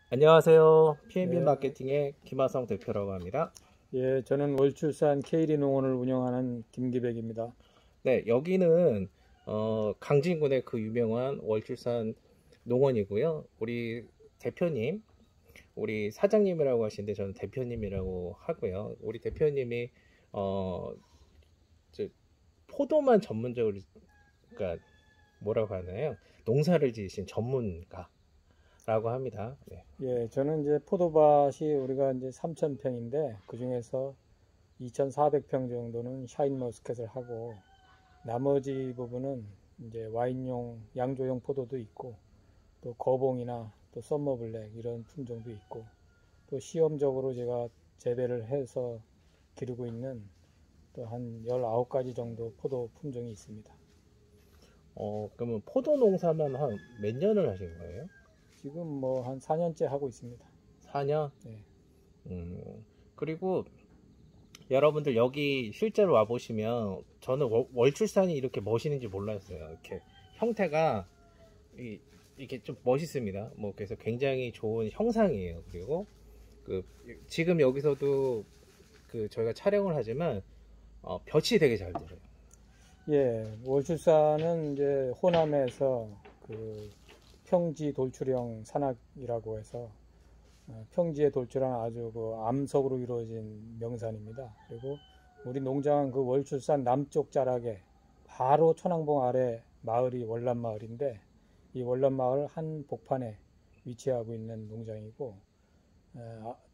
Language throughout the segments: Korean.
안녕하세요. PNB 예, 마케팅의 김하성 대표라고 합니다. 예, 저는 월출산 K리 농원을 운영하는 김기백입니다. 네, 여기는 강진군의 그 유명한 월출산 농원이고요. 우리 대표님, 우리 사장님이라고 하시는데 저는 대표님이라고 하고요. 우리 대표님이 어, 저 포도만 전문적으로, 그러니까 뭐라고 하나요? 농사를 지으신 전문가라고 합니다. 네. 예, 저는 이제 포도밭이 우리가 이제 3,000평인데 그 중에서 2,400평 정도는 샤인머스켓을 하고 나머지 부분은 이제 와인용, 양조용 포도도 있고 또 거봉이나 또 썸머블랙 이런 품종도 있고 또 시험적으로 제가 재배를 해서 기르고 있는 또 한 19가지 정도 포도 품종이 있습니다. 그러면 포도 농사만 한 몇 년을 하신 거예요? 지금 뭐 한 4년째 하고 있습니다. 4년? 네. 그리고 여러분들 여기 실제로 와보시면 저는 월출산이 이렇게 멋있는지 몰랐어요. 이렇게 형태가 이렇게 좀 멋있습니다. 뭐 그래서 굉장히 좋은 형상이에요. 그리고 그 지금 여기서도 그 저희가 촬영을 하지만 볕이 되게 잘 들어요. 예, 월출산은 이제 호남에서 그 평지 돌출형 산악이라고 해서 평지에 돌출한 아주 그 암석으로 이루어진 명산입니다. 그리고 우리 농장은 그 월출산 남쪽 자락에 바로 천왕봉 아래 마을이 월남마을인데 이 월남마을 한 복판에 위치하고 있는 농장이고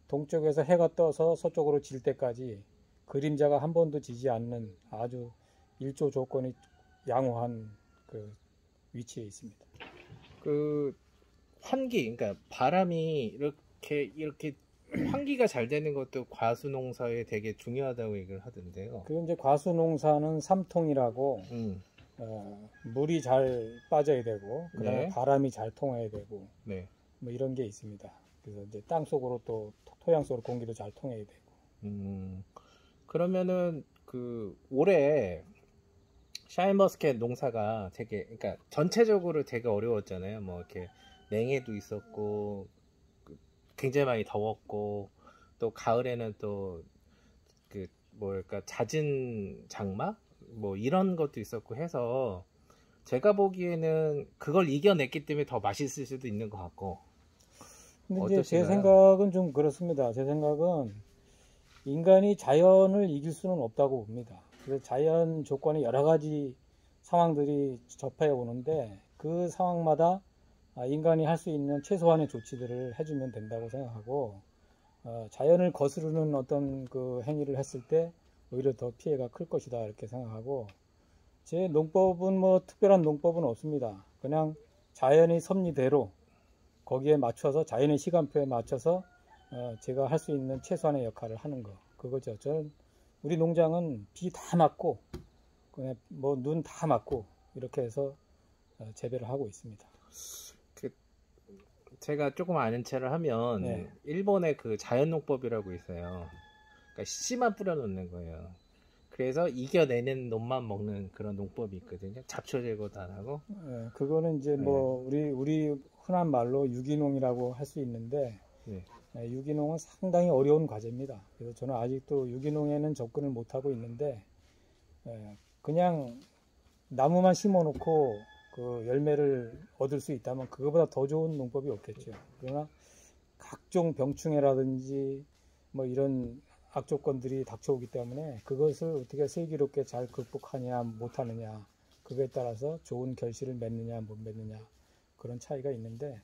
동쪽에서 해가 떠서 서쪽으로 질 때까지 그림자가 한 번도 지지 않는 아주 일조 조건이 양호한 그 위치에 있습니다. 그 환기, 그러니까 바람이 이렇게 환기가 잘 되는 것도 과수 농사에 되게 중요하다고 얘기를 하던데요. 그 이제 과수 농사는 삼통이라고 음, 물이 잘 빠져야 되고 그다음에 네, 바람이 잘 통해야 되고 네. 뭐 이런 게 있습니다. 그래서 이제 땅 속으로 또 토양 속으로 공기도 잘 통해야 되고. 음, 그러면은 그 올해 샤인머스켓 농사가 되게, 그러니까 전체적으로 되게 어려웠잖아요. 뭐 이렇게 냉해도 있었고 굉장히 많이 더웠고 또 가을에는 또 그 뭐랄까 잦은 장마 뭐 이런 것도 있었고 해서 제가 보기에는 그걸 이겨냈기 때문에 더 맛있을 수도 있는 것 같고. 근데 이제 제 어떠신가요? 생각은 좀 그렇습니다. 제 생각은 인간이 자연을 이길 수는 없다고 봅니다. 그래서 자연 조건이 여러 가지 상황들이 접해 오는데 그 상황마다 인간이 할 수 있는 최소한의 조치들을 해주면 된다고 생각하고 자연을 거스르는 어떤 그 행위를 했을 때 오히려 더 피해가 클 것이다 이렇게 생각하고 제 농법은 뭐 특별한 농법은 없습니다. 그냥 자연의 섭리대로 거기에 맞춰서 자연의 시간표에 맞춰서 제가 할 수 있는 최소한의 역할을 하는 거 그거죠. 저는 우리 농장은 비 다 맞고 그냥 뭐 눈 다 맞고 이렇게 해서 재배를 하고 있습니다. 그 제가 조금 아는 체를 하면 네, 일본의 그 자연농법이라고 있어요. 그러니까 씨만 뿌려놓는 거예요. 그래서 이겨내는 놈만 먹는 그런 농법이 있거든요. 잡초 제거도 안 하고. 그거는 이제 네, 뭐 우리 흔한 말로 유기농이라고 할 수 있는데 네. 유기농은 상당히 어려운 과제입니다. 그래서 저는 아직도 유기농에는 접근을 못하고 있는데 그냥 나무만 심어놓고 그 열매를 얻을 수 있다면 그거보다 더 좋은 농법이 없겠죠. 그러나 각종 병충해라든지 뭐 이런 악조건들이 닥쳐오기 때문에 그것을 어떻게 슬기롭게 잘 극복하냐 못하느냐 그거에 따라서 좋은 결실을 맺느냐 못 맺느냐 그런 차이가 있는데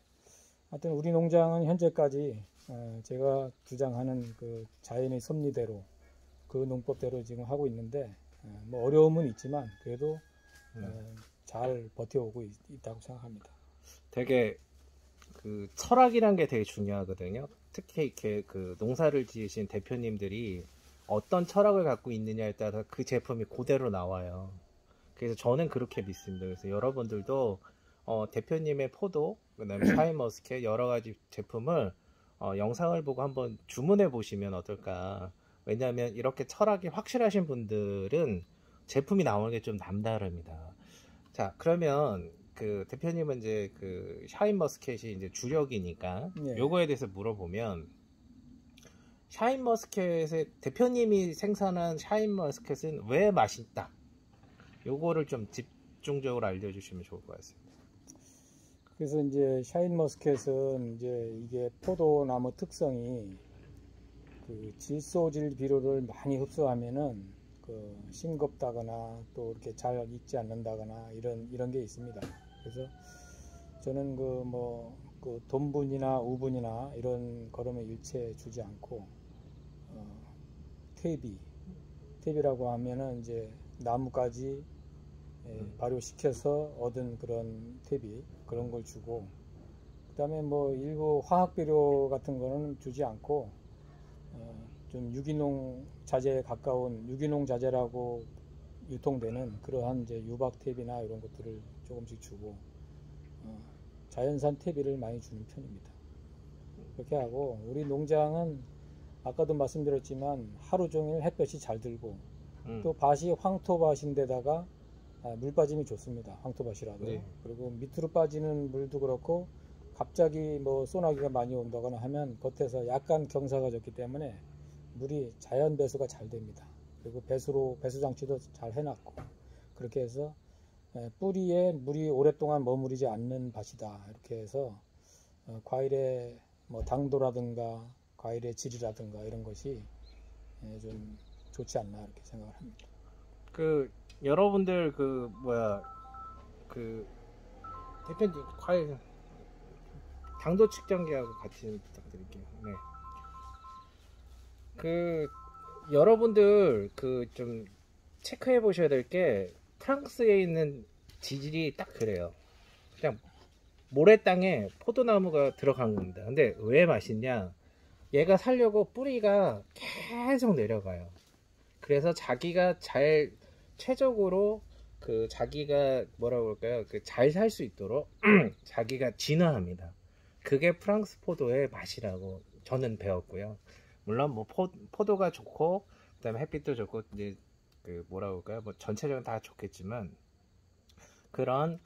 하여튼 우리 농장은 현재까지 제가 주장하는 그 자연의 섭리대로 그 농법대로 지금 하고 있는데 뭐 어려움은 있지만 그래도 잘 버텨오고 있다고 생각합니다. 되게 그 철학이란 게 되게 중요하거든요. 특히 이렇게 그 농사를 지으신 대표님들이 어떤 철학을 갖고 있느냐에 따라 그 제품이 그대로 나와요. 그래서 저는 그렇게 믿습니다. 그래서 여러분들도 대표님의 포도, 그다음에 샤인머스켓 여러 가지 제품을 영상을 보고 한번 주문해 보시면 어떨까. 왜냐하면 이렇게 철학이 확실하신 분들은 제품이 나오는 게 좀 남다릅니다. 자, 그러면 그 대표님은 이제 그 샤인 머스켓이 이제 주력이니까 예. 요거에 대해서 물어보면 샤인 머스켓의 대표님이 생산한 샤인 머스켓은 왜 맛있다? 요거를 좀 집중적으로 알려주시면 좋을 것 같습니다. 그래서 이제 샤인 머스켓은 이제 이게 포도나무 특성이 그 질소질 비료를 많이 흡수하면은 그 싱겁다거나 또 이렇게 잘 익지 않는다거나 이런 게 있습니다. 그래서 저는 그 돈분이나 우분이나 이런 거름을 일체 주지 않고 퇴비라고 하면은 이제 나무까지 발효시켜서 얻은 그런 퇴비 그런 걸 주고, 그다음에 뭐 일부 화학 비료 같은 거는 주지 않고 좀 유기농 자재에 가까운 유기농 자재라고 유통되는 그러한 이제 유박 퇴비나 이런 것들을 조금씩 주고 자연산 퇴비를 많이 주는 편입니다. 그렇게 하고 우리 농장은 아까도 말씀드렸지만 하루 종일 햇볕이 잘 들고 또 밭이 황토밭인데다가 물 빠짐이 좋습니다. 황토밭이라도. 네. 그리고 밑으로 빠지는 물도 그렇고 갑자기 뭐 소나기가 많이 온다거나 하면 겉에서 약간 경사가 졌기 때문에 물이 자연 배수가 잘 됩니다. 그리고 배수 장치도 잘 해놨고 그렇게 해서 뿌리에 물이 오랫동안 머무르지 않는 밭이다. 이렇게 해서 과일의 뭐 당도라든가 과일의 질이라든가 이런 것이 좀 좋지 않나 이렇게 생각을 합니다. 그 여러분들 대표님 과일 당도 측정기하고 같이 좀 부탁드릴게요. 네. 그 여러분들 그 좀 체크해 보셔야 될 게 프랑스에 있는 지질이 딱 그래요. 그냥 모래 땅에 포도나무가 들어간 겁니다. 근데 왜 맛있냐? 얘가 살려고 뿌리가 계속 내려가요. 그래서 자기가 잘 최적으로 그 자기가 뭐라고 그럴까요? 그 잘 살 수 있도록 자기가 진화합니다. 그게 프랑스 포도의 맛이라고 저는 배웠고요. 물론 뭐 포도가 좋고 그다음에 햇빛도 좋고 이제 그 뭐라고 할까요? 뭐 전체적으로 다 좋겠지만 그런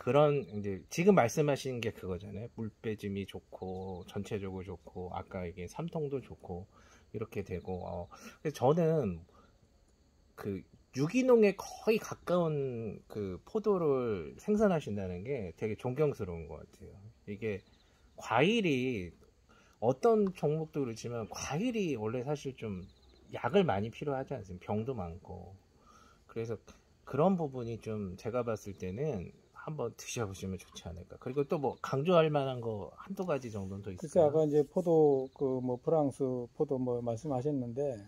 이제 지금 말씀하시는 게 그거잖아요. 물 빼짐이 좋고 전체적으로 좋고 아까 이게 삼통도 좋고 이렇게 되고 그래서 저는 그 유기농에 거의 가까운 그 포도를 생산하신다는 게 되게 존경스러운 것 같아요. 이게 과일이 어떤 종목도 그렇지만 과일이 원래 사실 좀 약을 많이 필요하지 않습니까? 병도 많고. 그래서 그런 부분이 좀 제가 봤을 때는 한번 드셔보시면 좋지 않을까. 그리고 또 뭐 강조할 만한 거 한두 가지 정도는 더 글쎄 있을까요? 아까 이제 포도 프랑스 포도 뭐 말씀하셨는데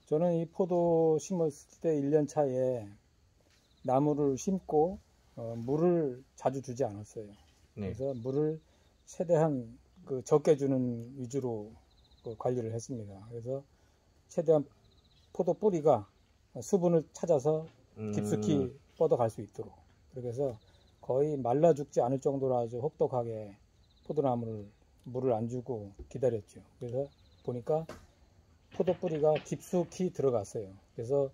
저는 이 포도 심었을 때 1년 차에 나무를 심고 물을 자주 주지 않았어요. 네. 그래서 물을 최대한 적게 주는 위주로 관리를 했습니다. 그래서 최대한 포도 뿌리가 수분을 찾아서 깊숙이 뻗어갈 수 있도록 그렇게 해서 거의 말라 죽지 않을 정도로 아주 혹독하게 포도나무를 물을 안 주고 기다렸죠. 그래서 보니까 포도 뿌리가 깊숙이 들어갔어요. 그래서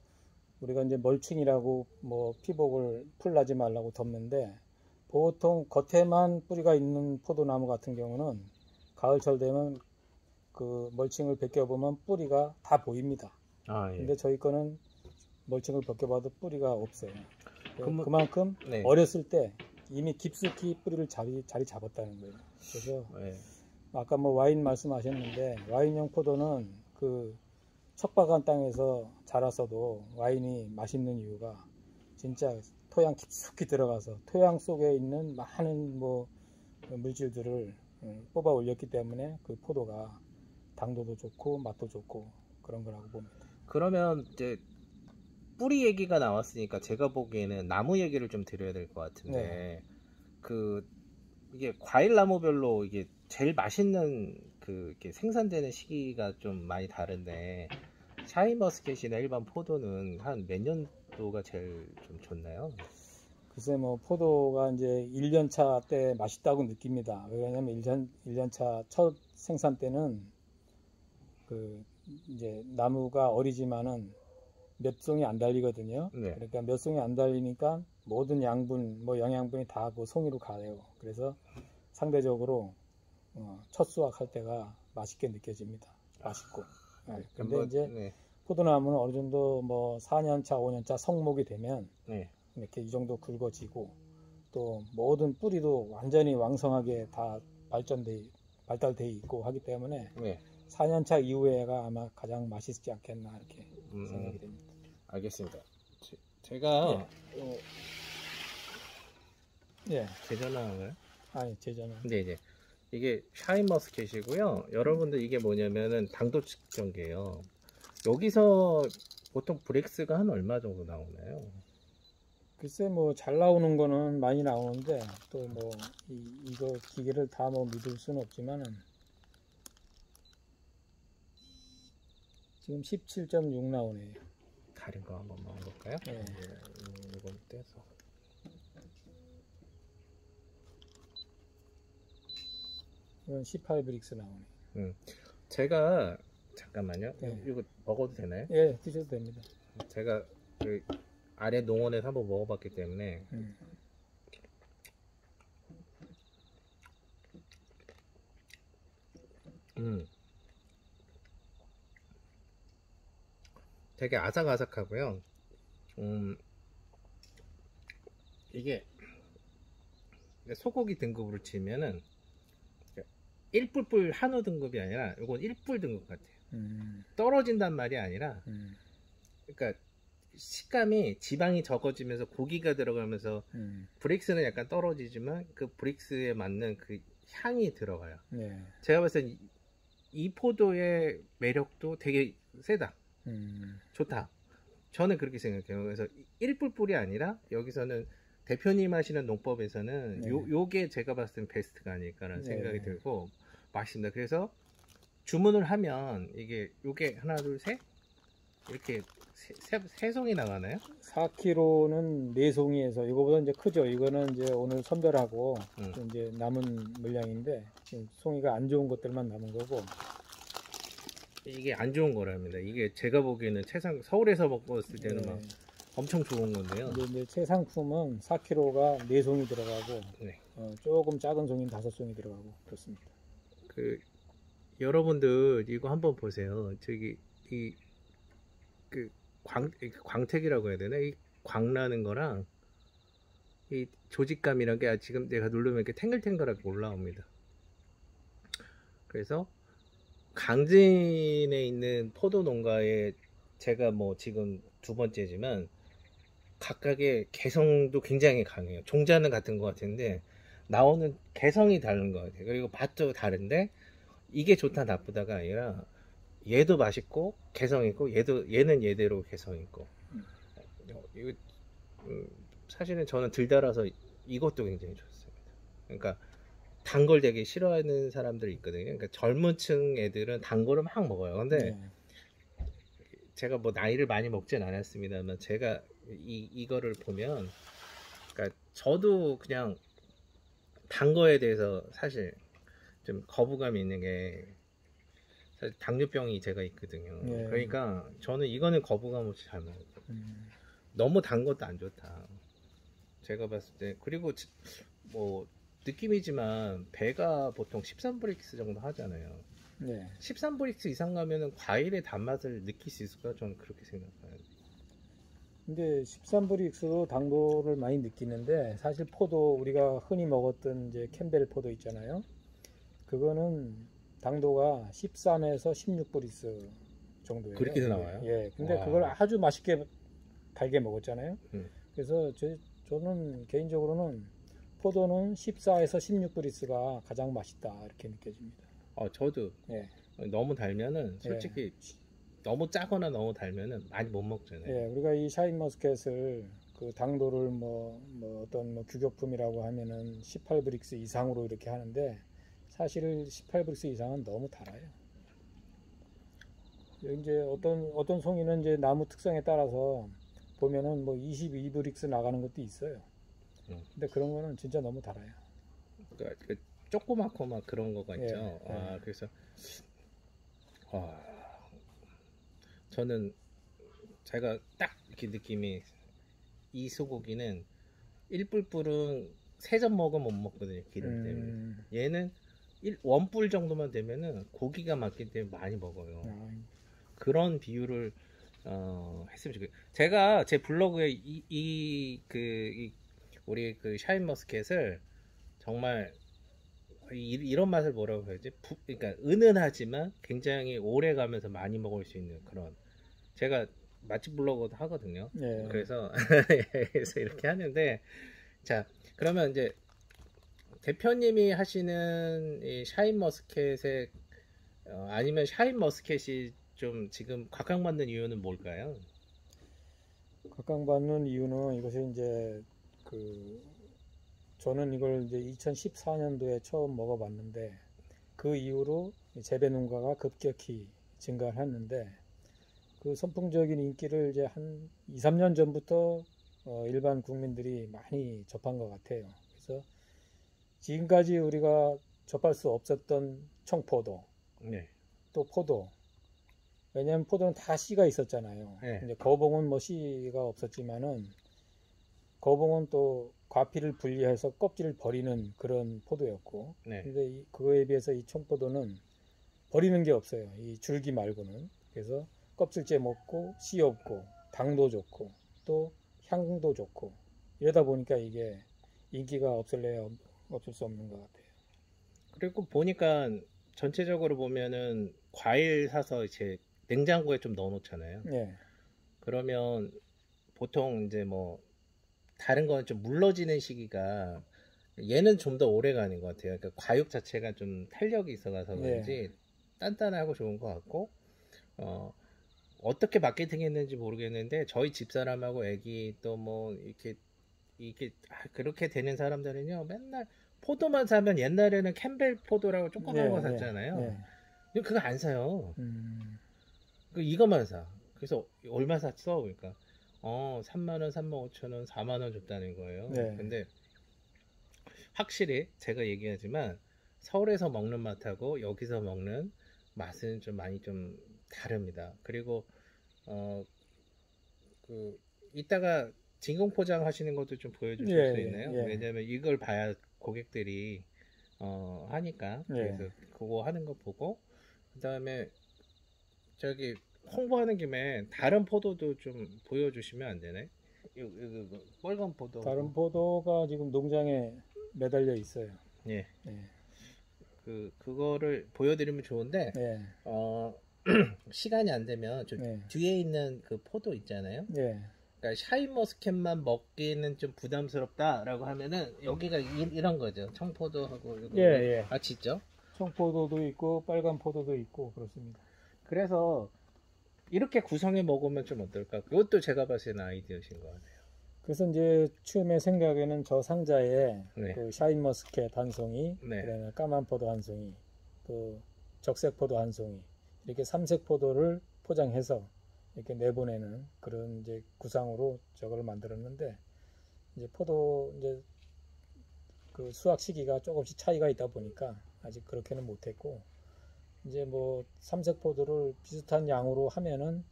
우리가 이제 멀칭이라고 뭐 피복을 풀나지 말라고 덮는데 보통 겉에만 뿌리가 있는 포도나무 같은 경우는 가을철 되면 그 멀칭을 벗겨보면 뿌리가 다 보입니다. 아, 예. 근데 저희 거는 멀칭을 벗겨봐도 뿌리가 없어요. 그만큼 네. 어렸을 때 이미 깊숙이 뿌리를 자리 잡았다는 거예요. 그래서 네. 아까 뭐 와인 말씀하셨는데 와인용 포도는 그 척박한 땅에서 자랐어도 와인이 맛있는 이유가 진짜 토양 깊숙이 들어가서 토양 속에 있는 많은 뭐 물질들을 뽑아 올렸기 때문에 그 포도가 당도도 좋고 맛도 좋고 그런 거라고 봅니다. 그러면 이제 뿌리 얘기가 나왔으니까 제가 보기에는 나무 얘기를 좀 드려야 될 것 같은데 네. 그 이게 과일 나무별로 이게 제일 맛있는 그 이렇게 생산되는 시기가 좀 많이 다른데 샤인머스켓이나 일반 포도는 한 몇 년도가 제일 좀 좋나요? 글쎄 뭐 포도가 이제 1년차 때 맛있다고 느낍니다. 왜냐하면 1년차 첫 생산 때는 그 이제 나무가 어리지만은 몇 송이 안 달리거든요. 네. 그러니까 몇 송이 안 달리니까 모든 양분, 뭐 영양분이 다 그 송이로 가요. 그래서 상대적으로 첫 수확할 때가 맛있게 느껴집니다. 맛있고. 네. 근데 한번, 이제 네. 포도나무는 어느 정도 뭐 4년차, 5년차 성목이 되면 네. 이렇게 이 정도 굵어지고 또 모든 뿌리도 완전히 왕성하게 다 발달돼 있고 하기 때문에 네. 4년차 이후에가 아마 가장 맛있지 않겠나 이렇게 생각이 됩니다. 알겠습니다. 제가 예. 제 전화인가요? 아니 제 전화. 네. 이게 샤인머스켓이고요. 여러분들 이게 뭐냐면은 당도 측정기예요. 여기서 보통 브렉스가 한 얼마 정도 나오나요? 글쎄 뭐 잘 나오는 거는 많이 나오는데 또 뭐 이거 기계를 다 뭐 믿을 수는 없지만은 지금 17.6 나오네요. 다른 거 한번 먹어볼까요? 네. 이건 떼서. 이건 18브릭스 나오네요. 제가 잠깐만요. 네. 이거 먹어도 되나요? 예, 드셔도 됩니다. 제가 그 아래 농원에서 한번 먹어봤기 때문에 되게 아삭아삭하고요. 이게 소고기 등급으로 치면은 1뿔뿔 한우 등급이 아니라 이건 1뿔 등급 같아요. 떨어진단 말이 아니라 그러니까 식감이 지방이 적어지면서 고기가 들어가면서 브릭스는 약간 떨어지지만 그 브릭스에 맞는 그 향이 들어가요. 네. 제가 봤을 땐 이 포도의 매력도 되게 세다. 좋다. 저는 그렇게 생각해요. 그래서 1뿔뿔이 아니라 여기서는 대표님 하시는 농법에서는 네. 요게 제가 봤을 땐 베스트가 아닐까라는 네. 생각이 들고 맛있습니다. 그래서 주문을 하면 요게 하나 둘 셋 이렇게 세 송이 나가나요? 4kg는 4송이에서 이거보다 이제 크죠. 이거는 이제 오늘 선별하고 이제 남은 물량인데 지금 송이가 안 좋은 것들만 남은 거고. 이게 안 좋은 거랍니다. 이게 제가 보기에는 서울에서 먹었을 때는 네. 막 엄청 좋은 건데요. 이제 최상품은 4kg가 4송이 들어가고 네. 조금 작은 송이는 5송이 들어가고 그렇습니다. 그 여러분들 이거 한번 보세요. 저기 그 광택이라고 해야 되나? 이 광나는 거랑 이 조직감이란 게 지금 내가 누르면 이렇게 탱글탱글하게 올라옵니다. 그래서 강진에 있는 포도 농가에 제가 뭐 지금 2번째지만 각각의 개성도 굉장히 강해요. 종자는 같은 것 같은데 나오는 개성이 다른 것 같아요. 그리고 맛도 다른데 이게 좋다 나쁘다가 아니라 얘도 맛있고 개성 있고 얘는 얘대로 개성 있고 이거 사실은 저는 들달아서 이것도 굉장히 좋습니다. 그러니까 단 걸 되게 싫어하는 사람들이 있거든요. 그러니까 젊은 층 애들은 단 거를 막 먹어요. 근데 제가 뭐 나이를 많이 먹진 않았습니다만 제가 이거를 보면 그러니까 저도 그냥 단 거에 대해서 사실 좀 거부감이 있는 게 사실 당뇨병이 제가 있거든요. 그러니까 저는 이거는 거부감 없이 잘 먹어요. 너무 단 것도 안 좋다. 제가 봤을 때 그리고 뭐 느낌이지만 배가 보통 13브릭스 정도 하잖아요. 네. 13브릭스 이상 가면은 과일의 단맛을 느낄 수 있을까? 저는 그렇게 생각해요. 근데 13브릭스도 당도를 많이 느끼는데 사실 포도 우리가 흔히 먹었던 이제 캠벨 포도 있잖아요. 그거는 당도가 13에서 16브릭스 정도예요. 그렇게도 나와요? 예. 근데 와. 그걸 아주 맛있게 달게 먹었잖아요. 그래서 저는 개인적으로는 포도는 14에서 16브릭스가 가장 맛있다 이렇게 느껴집니다. 저도 예. 너무 달면은 솔직히 너무 짜거나 너무 달면은 많이 못 먹잖아요. 예, 우리가 이 샤인머스켓을 그 당도를 뭐 어떤 뭐 규격품이라고 하면은 18브릭스 이상으로 이렇게 하는데 사실 18브릭스 이상은 너무 달아요. 이제 어떤 송이는 이제 나무 특성에 따라서 보면은 뭐 22브릭스 나가는 것도 있어요. 근데 그런 거는 진짜 너무 달아요. 그러니까 그 조그맣고 막 그런 거가 있죠. 예. 그래서 저는 제가 딱 이렇게 느낌이 이 소고기는 1불불은 3점 먹으면 못 먹거든요, 기름 때문에. 얘는 1불 정도만 되면은 고기가 많기 때문에 많이 먹어요. 그런 비율을 했으면 좋겠어요. 제가 제 블로그에 우리 그 샤인머스켓을 정말 이런 맛을 뭐라고 해야지? 그러니까 은은하지만 굉장히 오래 가면서 많이 먹을 수 있는 그런, 제가 맛집 블로그도 하거든요. 예. 그래서 이렇게 하는데, 자, 그러면 이제 대표님이 하시는 이 샤인머스켓의 아니면 샤인머스켓이 좀 지금 각광받는 이유는 뭘까요? 각광받는 이유는 이것이 이제 저는 이걸 이제 2014년도에 처음 먹어봤는데 그 이후로 재배 농가가 급격히 증가했는데 그 선풍적인 인기를 이제 한 2, 3년 전부터 일반 국민들이 많이 접한 것 같아요. 그래서 지금까지 우리가 접할 수 없었던 청포도, 네. 또 포도. 왜냐하면 포도는 다 씨가 있었잖아요. 네. 이제 거봉은 뭐 씨가 없었지만은 거봉은 또 과피를 분리해서 껍질을 버리는 그런 포도였고, 네. 근데 그거에 비해서 이 청포도는 버리는 게 없어요. 이 줄기 말고는. 그래서 껍질째 먹고 씨 없고 당도 좋고 또 향도 좋고 이러다 보니까 이게 인기가 없을래야 없을 수 없는 것 같아요. 그리고 보니까 전체적으로 보면은 과일 사서 이제 냉장고에 좀 넣어놓잖아요. 예. 그러면 보통 이제 뭐 다른 건 좀 물러지는 시기가, 얘는 좀 더 오래 가는 것 같아요. 그러니까 과육 자체가 좀 탄력이 있어서 그런지 단단하고 좋은 것 같고, 어떻게 마케팅했는지 모르겠는데 저희 집사람하고 애기 또 뭐 이렇게 그렇게 되는 사람들은요, 맨날 포도만 사면, 옛날에는 캠벨 포도라고 조그만 거 샀잖아요. 그거 안 사요. 이거만 사. 그래서 얼마 샀어? 그러니까 3만원, 35,000원, 4만원 줬다는 거예요. 근데 확실히 제가 얘기하지만 서울에서 먹는 맛하고 여기서 먹는 맛은 좀 많이 좀 다릅니다. 그리고 이따가 진공 포장 하시는 것도 좀 보여주실 수 있나요? 왜냐면 이걸 봐야 고객들이 하니까. 그래서 그거 하는 거 보고, 그 다음에 저기 홍보하는 김에 다른 포도도 좀 보여주시면 안 되나요? 빨간 포도. 다른 포도가 지금 농장에 매달려 있어요. 예. 그거를 보여드리면 좋은데, 시간이 안 되면 저 뒤에 있는 그 포도 있잖아요. 그러니까 샤인머스켓만 먹기는 좀 부담스럽다라고 하면은 여기가 이런 거죠. 청포도하고 같이 있죠. 청포도도 있고 빨간 포도도 있고 그렇습니다. 그래서 이렇게 구성해 먹으면 좀 어떨까? 그것도 제가 봤을 때는 아이디어신 것 같아요. 그래서 이제 처음에 생각에는 저 상자에 그 샤인머스켓 한 송이, 그다음에 까만 포도 한 송이, 또 적색 포도 한 송이, 이렇게 삼색 포도를 포장해서 이렇게 내보내는 그런 이제 구상으로 저걸 만들었는데, 이제 포도 이제 그 수확 시기가 조금씩 차이가 있다 보니까 아직 그렇게는 못했고, 이제 뭐 삼색 포도를 비슷한 양으로 하면은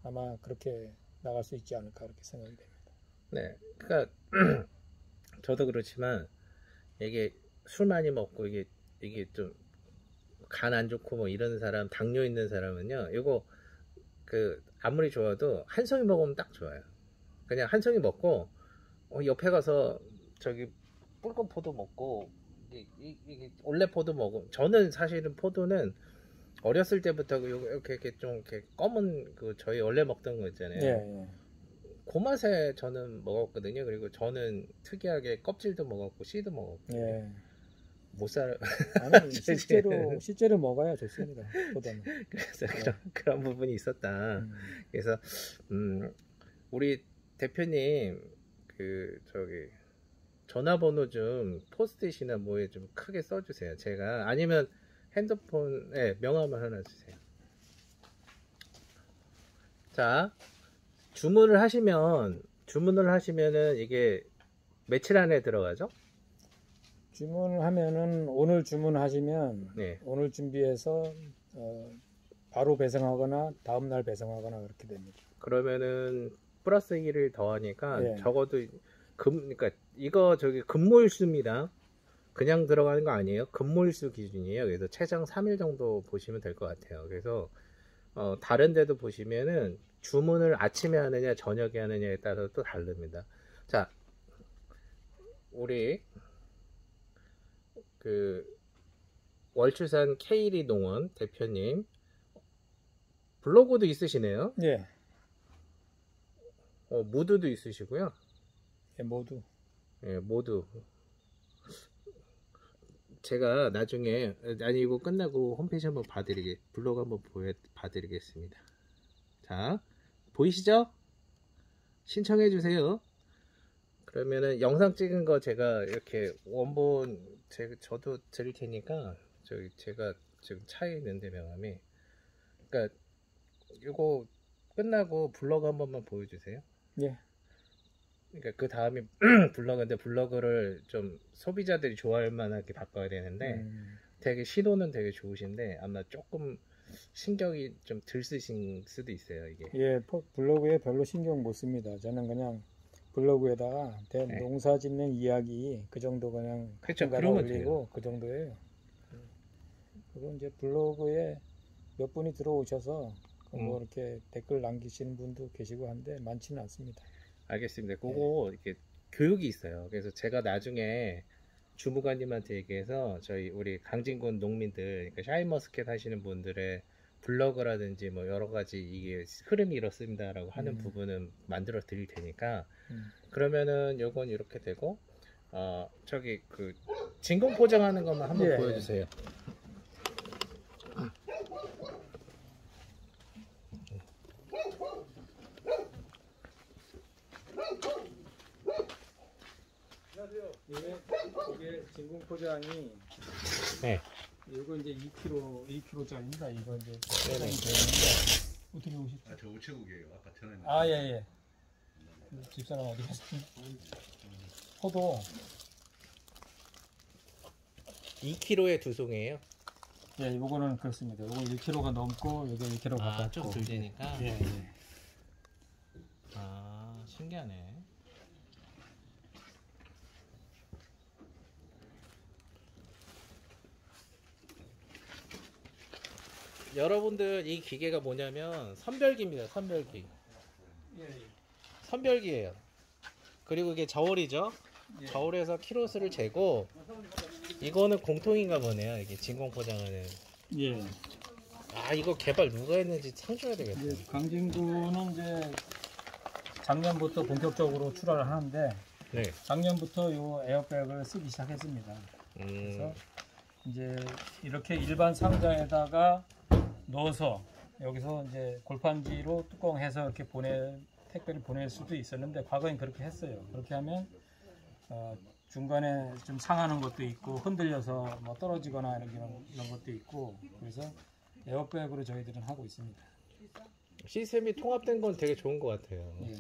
아마 그렇게 나갈 수 있지 않을까 그렇게 생각이 됩니다. 네, 그러니까 저도 그렇지만 이게 술 많이 먹고 이게 좀 간 안 좋고 뭐 이런 사람, 당뇨 있는 사람은요, 이거 아무리 좋아도 한 송이 먹으면 딱 좋아요. 그냥 한 송이 먹고 옆에 가서 저기 붉은 포도 먹고 이게 원래 포도 먹고, 저는 사실은 포도는 어렸을 때부터 이렇게 좀 이렇게 검은 저희 원래 먹던 거 있잖아요. 그 맛에 저는 먹었거든요. 그리고 저는 특이하게 껍질도 먹었고 씨도 먹었고. 못 살아. 아니, 실제로 먹어야 좋습니다. 포도는. 그래서 그런 부분이 있었다. 그래서 우리 대표님 저기 전화번호 좀 포스트잇이나 뭐에 좀 크게 써주세요. 제가, 아니면 핸드폰에 명함을 하나 주세요. 자, 주문을 하시면은 이게 며칠 안에 들어가죠? 주문을 하면은 오늘 주문하시면 오늘 준비해서 바로 배송하거나 다음날 배송하거나 그렇게 됩니다. 그러면은 플러스 1을 더하니까 적어도 그러니까 이거 저기 근무일수입니다. 그냥 들어가는 거 아니에요. 근무일수 기준이에요. 그래서 최장 3일 정도 보시면 될 것 같아요. 그래서 다른 데도 보시면은 주문을 아침에 하느냐 저녁에 하느냐에 따라서 또 다릅니다. 자, 우리 그 월추산 K리 농원 대표님 블로그도 있으시네요. 예, 무드도 있으시고요. 예, 모두. 예, 모두. 제가 나중에 아니 이거 끝나고 홈페이지 한번 블로그 한번 봐드리겠습니다. 자, 보이시죠? 신청해 주세요. 그러면은 영상 찍은 거 제가 이렇게 원본 저도 드릴 테니까 제가 지금 차에 있는데 명함이, 그러니까 이거 끝나고 블로그 한 번만 보여주세요. 예. 그러니까 그 다음에 블로그인데 블로그를 좀 소비자들이 좋아할 만하게 바꿔야 되는데 되게 시도는 되게 좋으신데 아마 조금 신경이 좀 덜 쓰신 수도 있어요 이게. 예, 블로그에 별로 신경 못 씁니다. 저는 그냥 블로그에다가 네. 농사 짓는 이야기 그 정도 그냥 그쵸, 가끔가다 그러면 올리고 돼요. 그 정도예요. 그리고 이제 블로그에 몇 분이 들어오셔서 뭐 이렇게 댓글 남기시는 분도 계시고 한데 많지는 않습니다. 알겠습니다. 그거 이렇게 교육이 있어요. 그래서 제가 나중에 주무관님한테 얘기해서 저희 우리 강진군 농민들, 그러니까 샤인머스켓 하시는 분들의 블로그라든지 뭐 여러 가지 이게 흐름이 이렇습니다라고 하는 부분은 만들어 드릴 테니까 그러면은 요건 이렇게 되고 저기 그 진공 포장하는 것만 한번 예, 보여주세요. 이게 진공 포장이 네. 이거 이제 2kg짜리입니다. 이거 이제 네네. 어떻게 오셨죠? 저 우체국이에요. 아까 전화했는데. 아, 예. 집사람 어디 갔어요? 포도. 2kg에 두 송이에요? 예, 이거는 그렇습니다. 이거 1kg가 넘고 이게 1kg 가깝고. 좀 덜 되니까. 예. 신기하네. 여러분들 이 기계가 뭐냐면 선별기입니다. 선별기. 선별기예요. 그리고 이게 저울이죠. 저울에서 키로수를 재고 이거는 공통인가 보네요. 이게 진공 포장하는. 예. 이거 개발 누가 했는지 상줘야 되겠다. 이제 강진구는 이제 작년부터 본격적으로 출하를 하는데 네. 작년부터 요 에어백을 쓰기 시작했습니다. 그래서 이제 이렇게 일반 상자에다가 넣어서 여기서 이제 골판지로 뚜껑해서 이렇게 택배를 보낼 수도 있었는데 과거엔 그렇게 했어요. 그렇게 하면 중간에 좀 상하는 것도 있고 흔들려서 뭐 떨어지거나 이런 것도 있고 그래서 에어백으로 저희들은 하고 있습니다. 시스템이 통합된 건 되게 좋은 것 같아요. 예.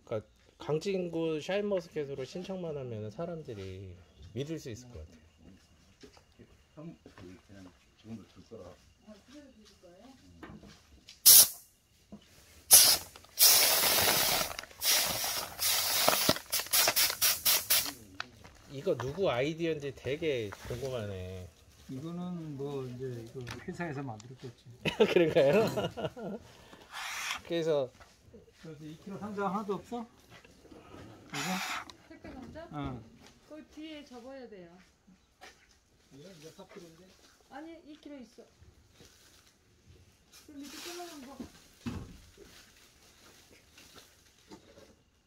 그러니까 강진구 샤인머스켓으로 신청만 하면 사람들이 믿을 수 있을 것 같아요. 형, 그냥 지금도 줄 거라. 이거 누구 아이디어인지 되게 궁금하네. 이거는 뭐 이제 이거 회사에서 만들었겠지. 그런가요? 그래서 2kg 상자 하나도 없어? 이거? 택배 감자? 응. 거기 뒤에 접어야 돼요. 이거 이제 4kg인데? 아니 2kg 있어. 그 밑에 조그만한 거.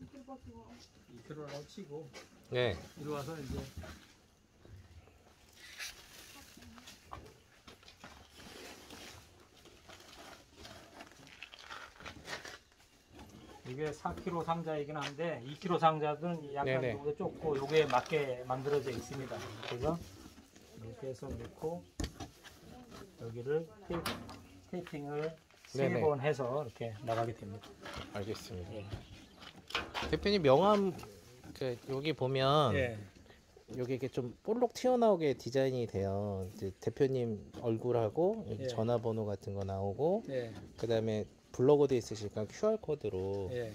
2kg밖에 와. 2kg라고 치고 네. 이리 와서 이제 이게 4kg 상자이긴 한데 2kg 상자는 약간 네네. 요게 좁고 요게 맞게 만들어져 있습니다. 그래서 이렇게 해서 넣고 여기를 테이핑을 네네. 3번 해서 이렇게 나가게 됩니다. 알겠습니다. 예. 대표님 명함 여기 보면 예. 여기 이렇게 좀 볼록 튀어나오게 디자인이 돼요. 이제 대표님 얼굴하고 여기 예. 전화번호 같은 거 나오고 예. 그다음에 블로그도 있으시니까 QR 코드로 예.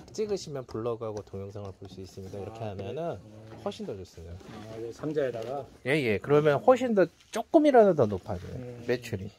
딱 찍으시면 블로그하고 동영상을 볼 수 있습니다. 이렇게 하면은 훨씬 더 좋습니다. 상자에다가 예예. 그러면 훨씬 더 조금이라도 더 높아져요. 매출이.